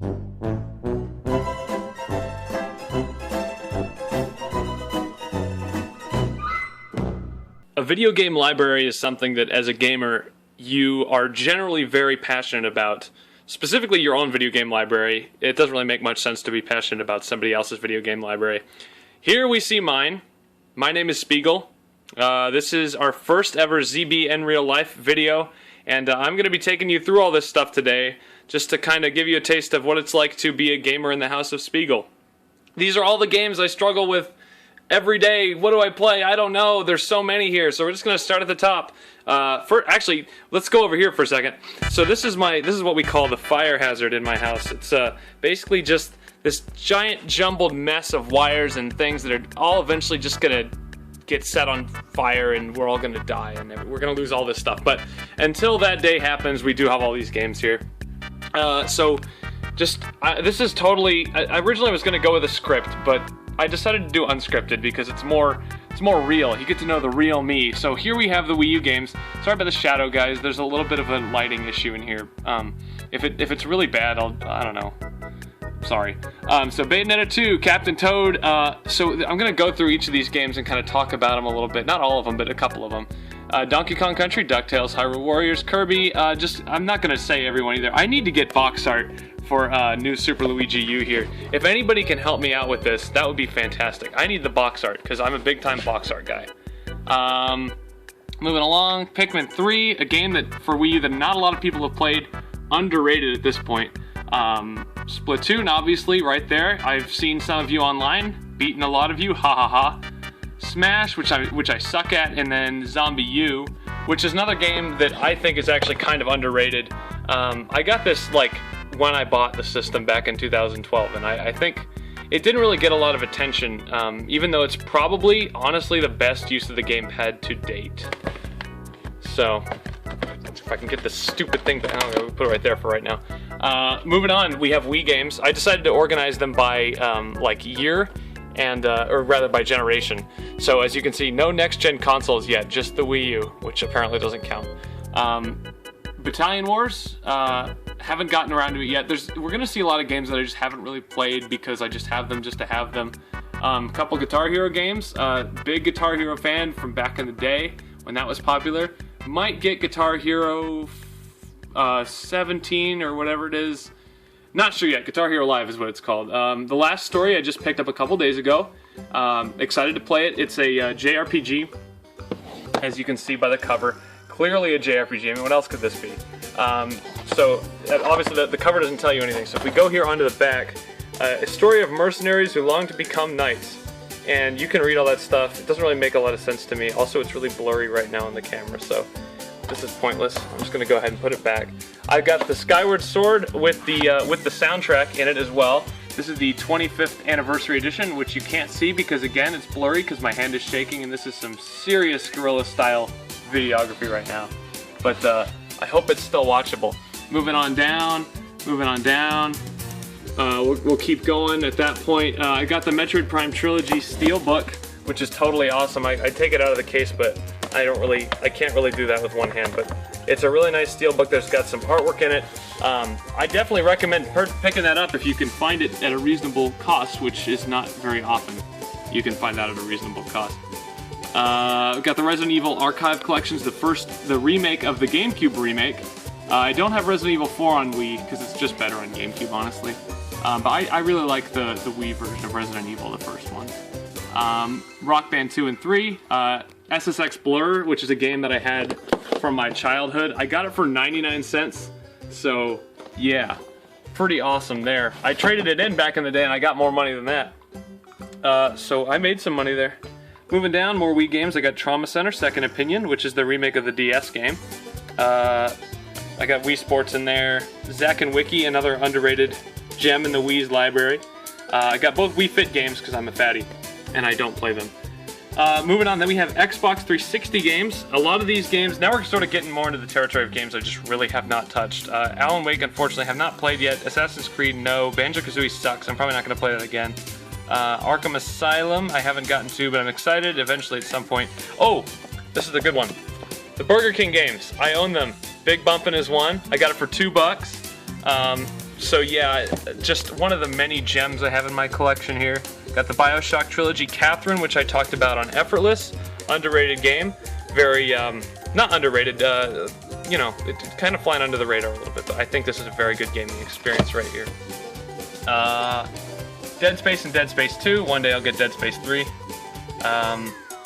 A video game library is something that, as a gamer, you are generally very passionate about. Specifically, your own video game library. It doesn't really make much sense to be passionate about somebody else's video game library. Here we see mine. My name is Spigel. This is our first ever ZB in real life video, and I'm going to be taking you through all this stuff today, just to kind of give you a taste of what it's like to be a gamer in the house of Spigel. These are all the games I struggle with every day. What do I play? I don't know. There's so many here. So we're just going to start at the top. Actually, let's go over here for a second. So this is what we call the fire hazard in my house. It's basically just this giant jumbled mess of wires and things that are all eventually just going to get set on fire, and we're all going to die, and we're going to lose all this stuff. But until that day happens, we do have all these games here. This is totally... I originally was going to go with a script, but I decided to do unscripted because it's more real. You get to know the real me. So here we have the Wii U Games. Sorry about the shadow, guys. There's a little bit of a lighting issue in here. If it's really bad, I don't know. Sorry. So Bayonetta 2, Captain Toad. So I'm gonna go through each of these games and kind of talk about them a little bit. Not all of them, but a couple of them. Donkey Kong Country, DuckTales, Hyrule Warriors, Kirby. I'm not gonna say everyone either. I need to get box art for new Super Luigi U here. If anybody can help me out with this, that would be fantastic. I need the box art because I'm a big time box art guy. Moving along, Pikmin 3, a game that for Wii U that not a lot of people have played, underrated at this point. Splatoon, obviously, right there. I've seen some of you online, beaten a lot of you, ha ha ha. Smash, which I suck at, and then Zombie U, which is another game that I think is actually kind of underrated. I got this like when I bought the system back in 2012, and I think it didn't really get a lot of attention, even though it's probably, honestly, the best use of the gamepad to date. So, if I can get this stupid thing to, I'm gonna put it right there for right now. Moving on, we have Wii Games. I decided to organize them by like year, and or rather by generation. So as you can see, no next-gen consoles yet, just the Wii U, which apparently doesn't count. Battalion Wars, haven't gotten around to it yet. We're gonna see a lot of games that I just haven't really played because I just have them just to have them. Couple Guitar Hero games. Big Guitar Hero fan from back in the day when that was popular. Might get Guitar Hero 17 or whatever it is. Not sure yet. Guitar Hero Live is what it's called. The Last Story I just picked up a couple days ago. Excited to play it. It's a JRPG, as you can see by the cover. Clearly a JRPG. I mean, what else could this be? So obviously the cover doesn't tell you anything. So if we go here onto the back, a story of mercenaries who long to become knights. And you can read all that stuff. It doesn't really make a lot of sense to me. Also, it's really blurry right now on the camera, so this is pointless. I'm just going to go ahead and put it back. I've got the Skyward Sword with the soundtrack in it as well. This is the 25th anniversary edition, which you can't see because, again, it's blurry because my hand is shaking, and this is some serious Guerrilla-style videography right now. But I hope it's still watchable. Moving on down. We'll keep going at that point. I got the Metroid Prime Trilogy Steelbook, which is totally awesome. I take it out of the case, but I can't really do that with one hand, but it's a really nice Steelbook that's got some artwork in it. I definitely recommend picking that up if you can find it at a reasonable cost, which is not very often. You can find that at a reasonable cost. We've got the Resident Evil Archive Collections, the remake of the GameCube remake. I don't have Resident Evil 4 on Wii, because it's just better on GameCube, honestly. But I really like the Wii version of Resident Evil, the first one. Rock Band 2 and 3. SSX Blur, which is a game that I had from my childhood. I got it for 99 cents, so yeah, pretty awesome there. I traded it in back in the day and I got more money than that. So I made some money there. Moving down, more Wii games. I got Trauma Center Second Opinion, which is the remake of the DS game. I got Wii Sports in there. Zack and Wiki, another underrated gem in the Wii's library. I got both Wii Fit games because I'm a fatty and I don't play them. Moving on, then we have Xbox 360 games. A lot of these games, now we're sort of getting more into the territory of games I just really have not touched. Alan Wake, unfortunately, have not played yet. Assassin's Creed, no. Banjo-Kazooie sucks. I'm probably not going to play that again. Arkham Asylum, I haven't gotten to, but I'm excited eventually at some point. Oh, this is a good one. The Burger King games. I own them. Big Bumpin' is one. I got it for $2. So yeah, just one of the many gems I have in my collection here. Got the BioShock Trilogy Catherine, which I talked about on Effortless. Underrated game. Very, not underrated, you know, it's kind of flying under the radar a little bit, but I think this is a very good gaming experience right here. Dead Space and Dead Space 2. One day I'll get Dead Space 3.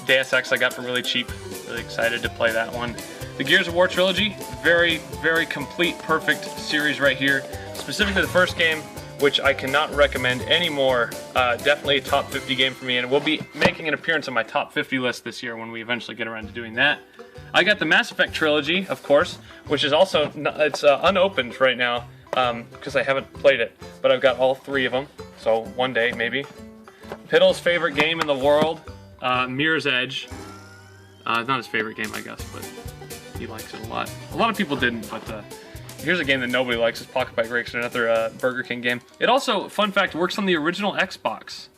Deus Ex I got for really cheap. Really excited to play that one. The Gears of War Trilogy. Very, very complete, perfect series right here. Specifically the first game, which I cannot recommend anymore. Definitely a top 50 game for me, and it will be making an appearance on my top 50 list this year when we eventually get around to doing that. I got the Mass Effect Trilogy, of course, which is also, it's unopened right now, because I haven't played it, but I've got all 3 of them, so one day, maybe. Piddle's favorite game in the world, Mirror's Edge. Not his favorite game, I guess, but he likes it a lot. A lot of people didn't, but here's a game that nobody likes, is Pocket Bike Racer, another Burger King game. It also, fun fact, works on the original Xbox.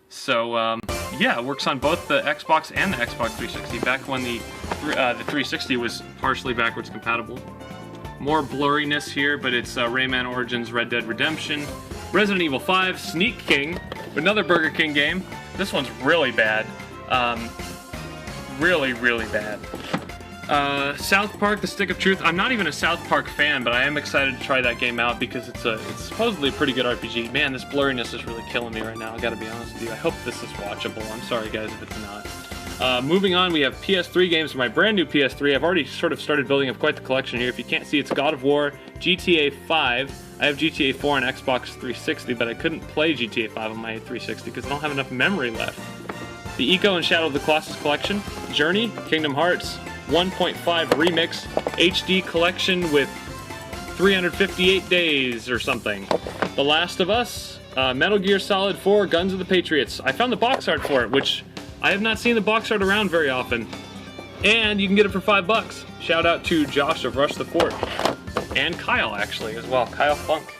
So, yeah, it works on both the Xbox and the Xbox 360, back when the 360 was partially backwards compatible. More blurriness here, but it's Rayman Origins, Red Dead Redemption, Resident Evil 5, Sneak King, another Burger King game. This one's really bad. Really, really bad. South Park, The Stick of Truth. I'm not even a South Park fan, but I am excited to try that game out because it's supposedly a pretty good RPG. Man, this blurriness is really killing me right now, I gotta be honest with you. I hope this is watchable. I'm sorry guys if it's not. Moving on, we have PS3 games for my brand new PS3. I've already sort of started building up quite the collection here. If you can't see, it's God of War, GTA 5. I have GTA 4 on Xbox 360, but I couldn't play GTA 5 on my 360 because I don't have enough memory left. The Eco and Shadow of the Colossus collection, Journey, Kingdom Hearts 1.5 Remix, HD collection with 358 days or something. The Last of Us, Metal Gear Solid 4, Guns of the Patriots. I found the box art for it, which I have not seen the box art around very often. And you can get it for $5. Shout out to Josh of Rush the Fort. And Kyle, actually, as well. Kyle Funk.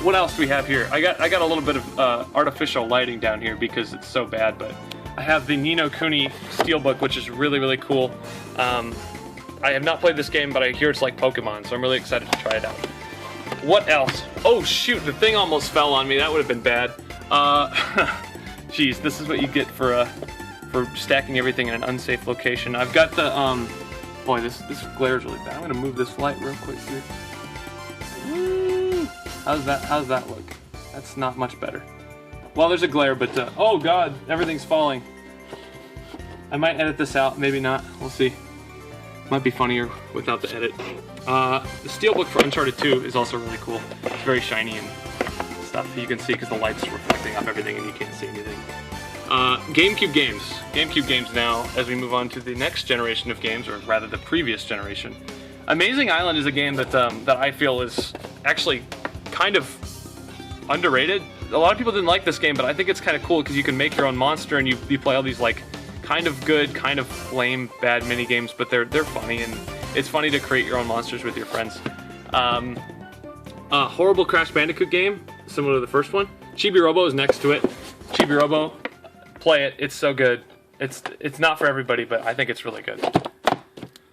What else do we have here? I got a little bit of artificial lighting down here because it's so bad, but I have the Ni no Kuni Steelbook, which is really, really cool. I have not played this game, but I hear it's like Pokemon, so I'm really excited to try it out. What else? Oh shoot, the thing almost fell on me. That would have been bad. Jeez, this is what you get for stacking everything in an unsafe location. I've got the, boy, this glare is really bad. I'm gonna move this light real quick here. Woo! How's that look? That's not much better. Well, there's a glare, but, oh god, everything's falling. I might edit this out, maybe not, we'll see. Might be funnier without the edit. The Steelbook for Uncharted 2 is also really cool. It's very shiny and stuff. You can see because the light's reflecting off everything and you can't see anything. GameCube games. GameCube games now, as we move on to the next generation of games, or rather the previous generation. Amazing Island is a game that I feel is actually kind of underrated. A lot of people didn't like this game, but I think it's kind of cool because you can make your own monster and you play all these like kind of good, kind of lame, bad mini games, but they're funny, and it's funny to create your own monsters with your friends. A horrible Crash Bandicoot game, similar to the first one. Chibi Robo is next to it. Chibi Robo, play it. It's so good. It's not for everybody, but I think it's really good.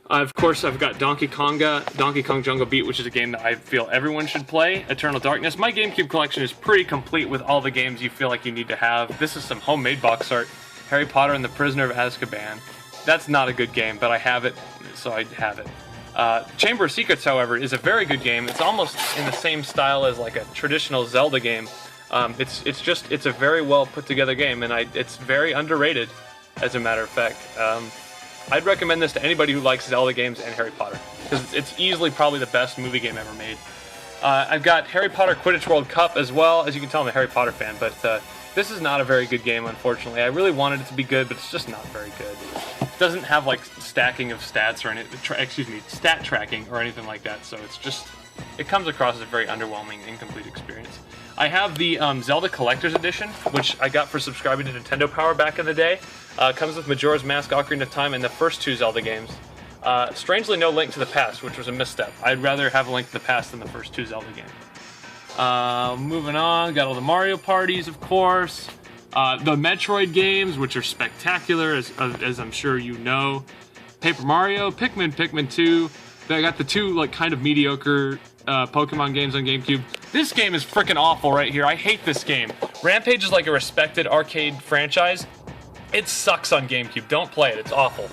Of course, I've got Donkey Kong Jungle Beat, which is a game that I feel everyone should play. Eternal Darkness. My GameCube collection is pretty complete with all the games you feel like you need to have. This is some homemade box art. Harry Potter and the Prisoner of Azkaban. That's not a good game, but I have it, so I have it. Chamber of Secrets, however, is a very good game. It's almost in the same style as like a traditional Zelda game. It's a very well put together game, and it's very underrated, as a matter of fact. I'd recommend this to anybody who likes Zelda games and Harry Potter, because it's easily probably the best movie game ever made. I've got Harry Potter Quidditch World Cup as well. As you can tell, I'm a Harry Potter fan, but this is not a very good game, unfortunately. I really wanted it to be good, but it's just not very good. It doesn't have like stacking of stats or anything, stat tracking or anything like that, so it comes across as a very underwhelming, incomplete experience. I have the Zelda Collector's Edition, which I got for subscribing to Nintendo Power back in the day. Comes with Majora's Mask, Ocarina of Time, and the first 2 Zelda games. Strangely, no Link to the Past, which was a misstep. I'd rather have a Link to the Past than the first 2 Zelda games. Moving on, got all the Mario parties, of course. The Metroid games, which are spectacular, as I'm sure you know. Paper Mario, Pikmin 2. I got the 2 like kind of mediocre Pokemon games on GameCube. This game is freaking awful right here. I hate this game. Rampage is like a respected arcade franchise. It sucks on GameCube. Don't play it. It's awful.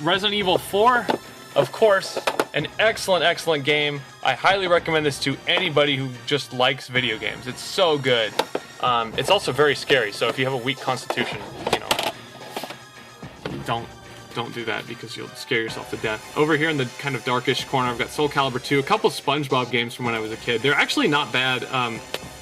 Resident Evil 4, of course, an excellent, excellent game. I highly recommend this to anybody who just likes video games. It's so good. It's also very scary, so if you have a weak constitution, you know, don't do that because you'll scare yourself to death. Over here in the kind of darkish corner, I've got Soul Calibur 2, a couple SpongeBob games from when I was a kid. They're actually not bad.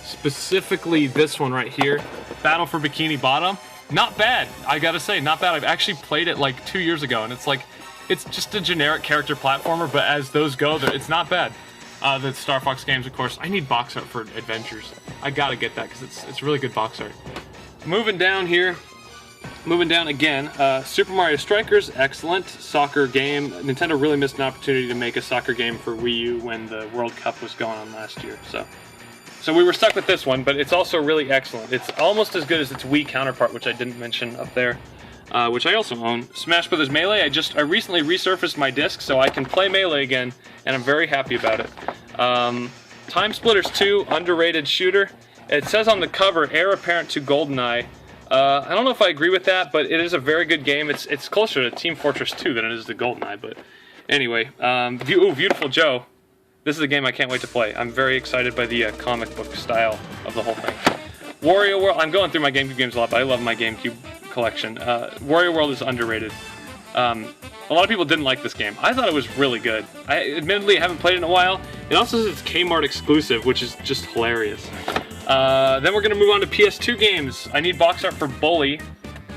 Specifically this one right here, Battle for Bikini Bottom. Not bad, I gotta say, not bad. I've actually played it like 2 years ago, and it's like, it's just a generic character platformer, but as those go, it's not bad. The Star Fox games, of course. I need box art for Adventures. I gotta get that, because it's really good box art. Moving down here, moving down again, Super Mario Strikers, excellent soccer game. Nintendo really missed an opportunity to make a soccer game for Wii U when the World Cup was going on last year, so we were stuck with this one, but it's also really excellent. It's almost as good as its Wii counterpart, which I didn't mention up there, which I also own. Smash Brothers Melee, I recently resurfaced my disc so I can play Melee again, and I'm very happy about it. Time Splitters 2, underrated shooter. It says on the cover, heir apparent to GoldenEye. I don't know if I agree with that, but it is a very good game. It's closer to Team Fortress 2 than it is to GoldenEye, but anyway. Beautiful Joe. This is a game I can't wait to play. I'm very excited by the comic book style of the whole thing. Wario World, I'm going through my GameCube games a lot, but I love my GameCube collection. Wario World is underrated. A lot of people didn't like this game. I thought it was really good. I admittedly haven't played it in a while. It also says it's Kmart exclusive, which is just hilarious. Then we're gonna move on to PS2 games. I need box art for Bully,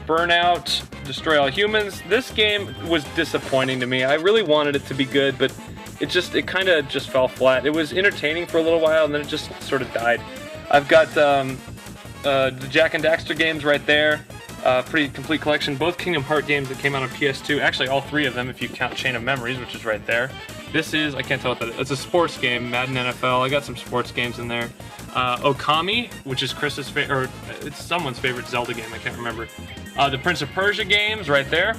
Burnout, Destroy All Humans. This game was disappointing to me. I really wanted it to be good, but it kind of just fell flat. It was entertaining for a little while, and then it just sort of died. I've got the Jak and Daxter games right there. Pretty complete collection. Both Kingdom Hearts games that came out on PS2. Actually, all three of them if you count Chain of Memories, which is right there. This is, I can't tell what that is. It's a sports game, Madden NFL. I got some sports games in there. Okami, which is Chris's favorite, or it's someone's favorite Zelda game, I can't remember. The Prince of Persia games right there.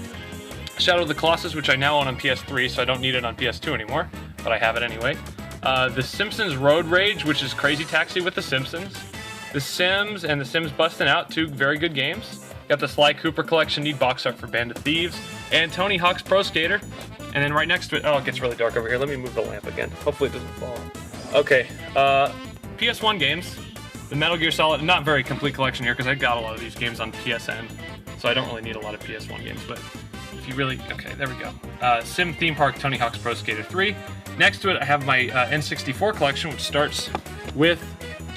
Shadow of the Colossus, which I now own on PS3, so I don't need it on PS2 anymore, but I have it anyway. The Simpsons Road Rage, which is Crazy Taxi with the Simpsons. The Sims and The Sims Bustin' Out, two very good games. Got the Sly Cooper collection, need box art for Band of Thieves. And Tony Hawk's Pro Skater. And then right next to it, oh, it gets really dark over here. Let me move the lamp again. Hopefully it doesn't fall. Okay, PS1 games. The Metal Gear Solid, not very complete collection here because I got a lot of these games on PSN. So I don't really need a lot of PS1 games, but if you really, okay, there we go. Sim Theme Park, Tony Hawk's Pro Skater 3. Next to it, I have my N64 collection, which starts with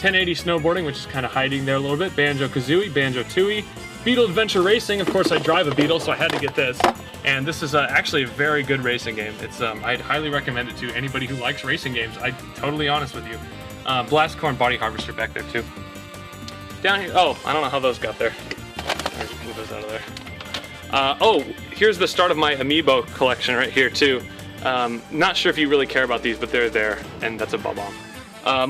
1080 Snowboarding, which is kind of hiding there a little bit. Banjo-Kazooie, Banjo-Tooie. Beetle Adventure Racing, of course I drive a Beetle, so I had to get this. And this is actually a very good racing game. It's I'd highly recommend it to anybody who likes racing games. I'm totally honest with you. Blastcorn Body Harvester back there too. Down here, oh, I don't know how those got there. I'll just move those out of there. Oh, here's the start of my Amiibo collection right here too. Not sure if you really care about these, but they're there, and that's a bomb.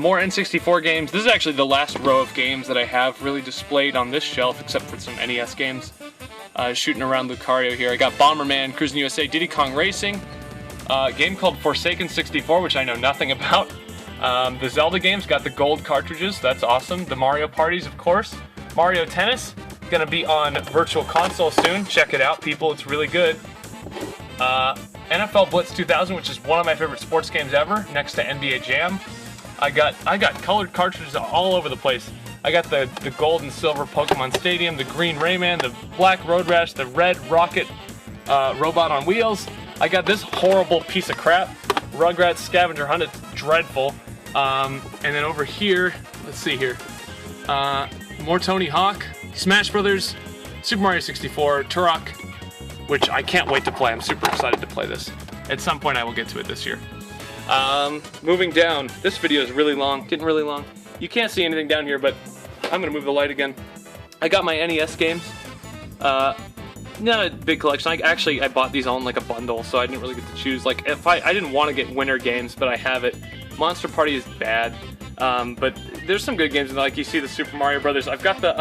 More N64 games. This is actually the last row of games that I have really displayed on this shelf, except for some NES games. Shooting around Lucario here. I got Bomberman, Cruis'n USA, Diddy Kong Racing, a game called Forsaken 64, which I know nothing about. The Zelda games, got the gold cartridges, that's awesome. The Mario parties, of course. Mario Tennis, gonna be on Virtual Console soon. Check it out, people, it's really good. NFL Blitz 2000, which is one of my favorite sports games ever, next to NBA Jam. I got colored cartridges all over the place. I got the gold and silver Pokemon Stadium, the green Rayman, the black Road Rash, the red Rocket Robot on Wheels. I got this horrible piece of crap, Rugrats Scavenger Hunt. It's dreadful. And then over here, let's see here, more Tony Hawk, Smash Brothers, Super Mario 64, Turok, which I can't wait to play. I'm super excited to play this. At some point I will get to it this year. Moving down, this video is really long, getting really long. You can't see anything down here, but I'm gonna move the light again. I got my NES games. Not a big collection. I bought these all in like a bundle, so I didn't really get to choose. Like, if I didn't want to get winter games, but I have it. Monster Party is bad, but there's some good games in there. Like you see the Super Mario Brothers. I've got the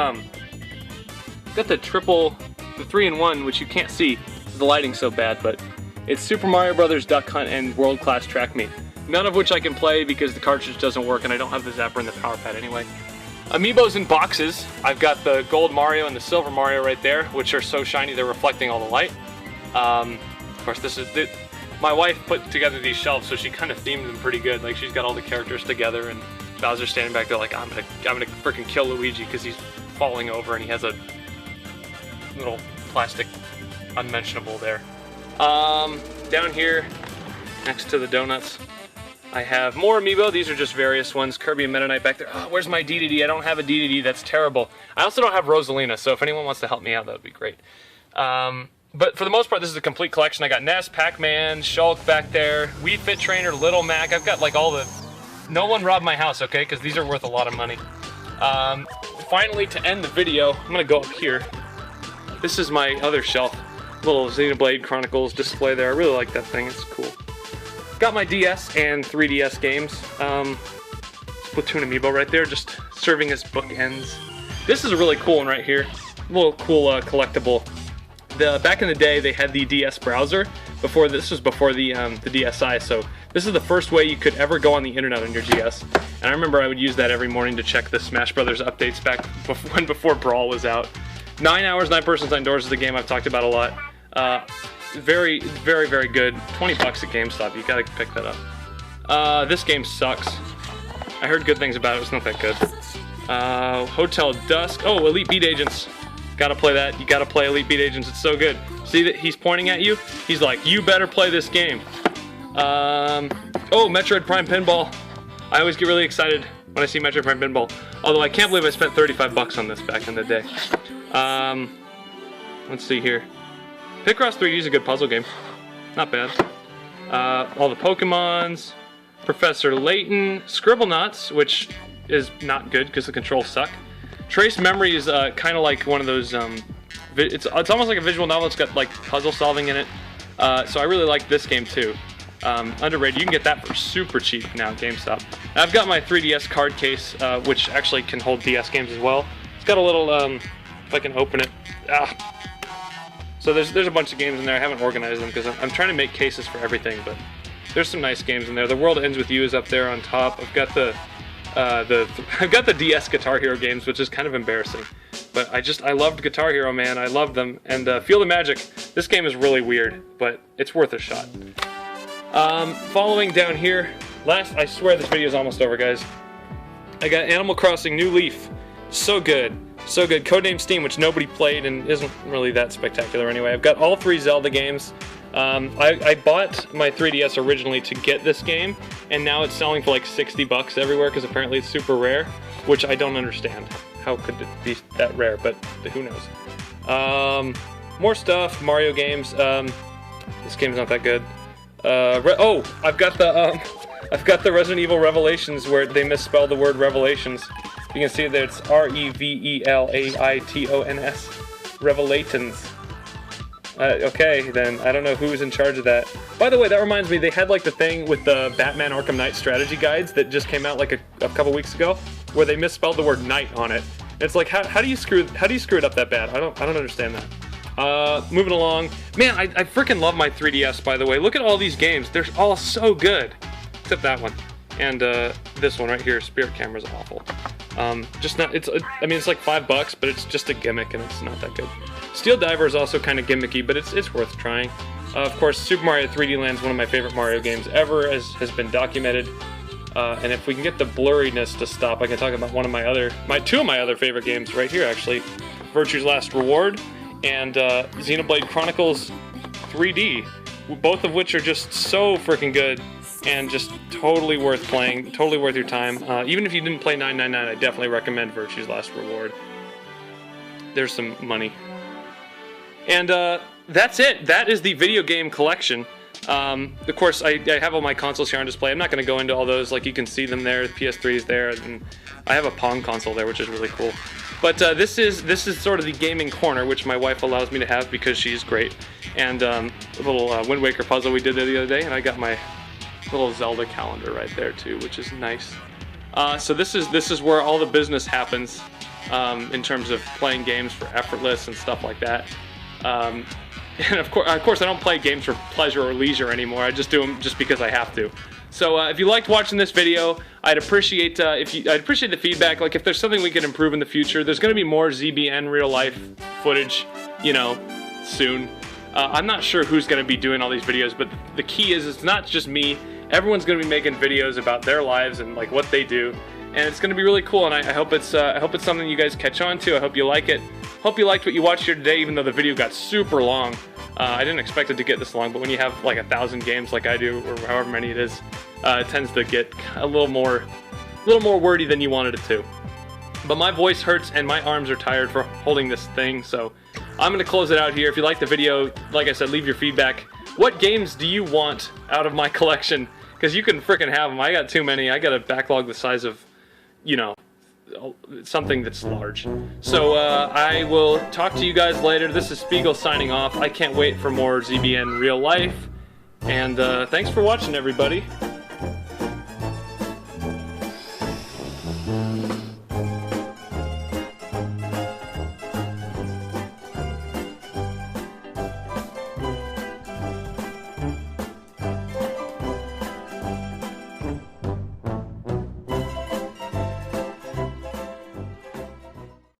3-in-1, which you can't see. The lighting's so bad, but it's Super Mario Brothers, Duck Hunt, and World Class Track Meet. none of which I can play because the cartridge doesn't work and I don't have the zapper and the power pad anyway. Amiibos in boxes. I've got the gold Mario and the silver Mario right there, which are so shiny they're reflecting all the light. Of course, my wife put together these shelves, so she kind of themed them pretty good. Like, she's got all the characters together, and Bowser's standing back there like, I'm gonna freaking kill Luigi because he's falling over and he has a little plastic unmentionable there. Down here, next to the donuts, I have more Amiibo. These are just various ones. Kirby and Meta Knight back there. Oh, where's my DDD? I don't have a DDD. That's terrible. I also don't have Rosalina, so if anyone wants to help me out, that would be great. But for the most part, this is a complete collection. I got Nes, Pac-Man, Shulk back there, Wii Fit Trainer, Little Mac. I've got like all the... No one robbed my house, okay? Because these are worth a lot of money. Finally, to end the video, I'm going to go up here. This is my other shelf. Little Xenoblade Chronicles display there. I really like that thing. It's cool. Got my DS and 3DS games. Splatoon Amiibo right there, just serving as bookends. This is a really cool one right here. A little cool collectible. Back in the day, they had the DS browser. This was before the DSi, so this is the first way you could ever go on the internet on your DS. And I remember I would use that every morning to check the Smash Brothers updates back before Brawl was out. 9 hours, 9 persons, 9 doors is a game I've talked about a lot. Very, very, very good. 20 bucks at GameStop. You gotta pick that up. This game sucks. I heard good things about it. It's not that good. Hotel Dusk. Oh, Elite Beat Agents. Gotta play that. You gotta play Elite Beat Agents. It's so good. See that he's pointing at you? He's like, you better play this game. Oh, Metroid Prime Pinball. I always get really excited when I see Metroid Prime Pinball. Although I can't believe I spent 35 bucks on this back in the day. Let's see here. Picross 3D is a good puzzle game. Not bad. All the Pokemons. Professor Layton. Scribblenauts, which is not good because the controls suck. Trace Memory is kind of like one of those, it's almost like a visual novel. It's got like puzzle solving in it. So I really like this game too. Underrated. You can get that for super cheap now at GameStop. I've got my 3DS card case, which actually can hold DS games as well. It's got a little, if I can open it. So there's a bunch of games in there. I haven't organized them because I'm trying to make cases for everything, but there's some nice games in there. The World Ends With You is up there on top. I've got the DS Guitar Hero games, which is kind of embarrassing. But I loved Guitar Hero, man. I loved them. And Feel the Magic. This game is really weird, but it's worth a shot. Following down here, I swear this video is almost over, guys. I got Animal Crossing New Leaf. So good. So good. Codename Steam, which nobody played and isn't really that spectacular anyway. I've got all 3 Zelda games. I bought my 3DS originally to get this game, and now it's selling for like 60 bucks everywhere because apparently it's super rare, which I don't understand. How could it be that rare? But who knows? More stuff. Mario games. This game's not that good. I've got the Resident Evil Revelations where they misspelled the word Revelations. You can see that it's Revelaitons. Revelatons. Okay, then I don't know who's in charge of that. By the way, that reminds me, they had like the thing with the Batman Arkham Knight strategy guides that just came out like a couple weeks ago, where they misspelled the word knight on it. It's like, how do you screw it up that bad? I don't understand that. Moving along, man, I freaking love my 3DS. By the way, look at all these games; they're all so good, except that one, and this one right here. Spirit Camera's awful. Just not. It's like $5, but it's just a gimmick, and it's not that good. Steel Diver is also kind of gimmicky, but it's worth trying. Of course, Super Mario 3D Land is one of my favorite Mario games ever, as has been documented. And if we can get the blurriness to stop, I can talk about two of my other favorite games right here, actually. Virtue's Last Reward and Xenoblade Chronicles 3D, both of which are just so freaking good and just totally worth playing, totally worth your time. Even if you didn't play 999, I definitely recommend Virtue's Last Reward. There's some money. And that's it. That is the video game collection. Of course, I have all my consoles here on display. I'm not going to go into all those. Like, you can see them there. The Ps3 is there, and I have a Pong console there, which is really cool. But this is sort of the gaming corner, which my wife allows me to have because she's great. And a little Wind Waker puzzle we did there the other day, and I got my little Zelda calendar right there too, which is nice. So this is where all the business happens in terms of playing games for effortless and stuff like that. And of course, I don't play games for pleasure or leisure anymore. I just do them just because I have to. So if you liked watching this video, I'd appreciate the feedback. Like if there's something we can improve in the future, there's going to be more ZBN real life footage, you know, soon. I'm not sure who's going to be doing all these videos, but the key is it's not just me. Everyone's going to be making videos about their lives and like what they do, and it's going to be really cool. And I hope it's something you guys catch on to. I hope you like it. Hope you liked what you watched here today, even though the video got super long. I didn't expect it to get this long, but when you have like 1,000 games like I do, or however many it is, it tends to get a little more wordy than you wanted it to. But my voice hurts and my arms are tired for holding this thing, so I'm going to close it out here. If you liked the video, like I said, leave your feedback. What games do you want out of my collection? Because you can frickin' have them. I got too many. I got a backlog the size of, you know, something that's large. So I will talk to you guys later. This is Spiegel signing off. I can't wait for more ZBN real life. And thanks for watching, everybody.